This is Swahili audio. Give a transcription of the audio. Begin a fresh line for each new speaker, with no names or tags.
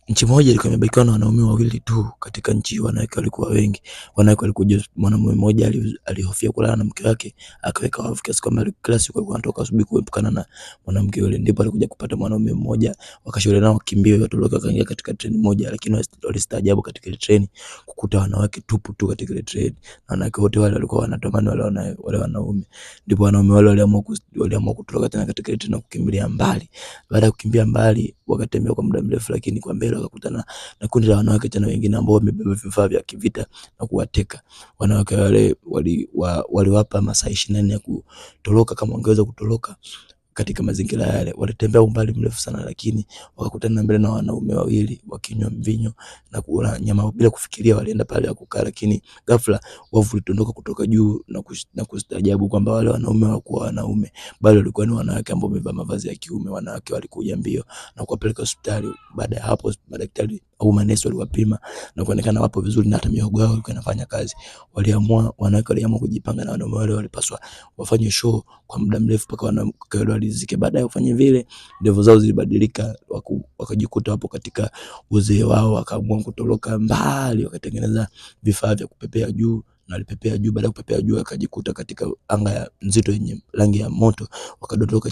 Nchi moja ilikuwa imebarikiwa na wanaume wawili tu. Katika nchi wanawake walikuwa wengi. Wanawake walikuja, mwanamume mmoja alihofia kulala na mke wake, akaweka wavu kiasi kwamba kila siku alikuwa anatoka asubuhi kuepukana na mwanamke yule. Ndipo alikuja kupata mwanaume mmoja, wakashauriana wakimbie watoroke, wakaingia katika treni moja, lakini walistaajabu katika ile treni kukuta wanawake tupu tu katika ile treni. Wanawake wote wale walikuwa wanatamani wale wanaume. Ndipo wanaume wale waliamua kutoroka tena katika ile treni na kukimbilia mbali. Baada ya kukimbia mbali, wakatembea kwa muda mrefu, lakini kwa mbele wakakutana na kundi la wanawake tena wengine ambao wamebeba vifaa vya kivita na kuwateka. Wanawake wale waliwapa masaa 24 ya kutoroka. Kama wangeweza kutoroka katika mazingira yale, walitembea umbali mrefu sana, lakini wakakutana mbele na wanaume wawili wakinywa mvinyo na kula nyama. Bila kufikiria walienda pale ya kukaa, lakini ghafla wavu ulitondoka kutoka juu na kustaajabu kwamba wale wanaume hawakuwa wanaume, bali walikuwa ni wanawake ambao wamevaa mavazi ya kiume. Wanawake walikuja mbio na kuwapeleka hospitali. Baada ya hapo madaktari au manesi waliwapima na kuonekana wapo vizuri na hata mihogo yao ilikuwa inafanya kazi. Wanawake waliamua kujipanga na wanaume wale walipaswa wafanye show kwa muda mrefu mpaka wanawake wale walizike. Baada ya kufanya vile, ndevu zao zilibadilika, wakajikuta wapo katika uzee wao, wakaamua kutoroka mbali, wakatengeneza vifaa vya kupepea juu na walipepea juu. Baada ya kupepea juu, wakajikuta katika anga ya nzito yenye rangi ya moto, wakadondoka chini.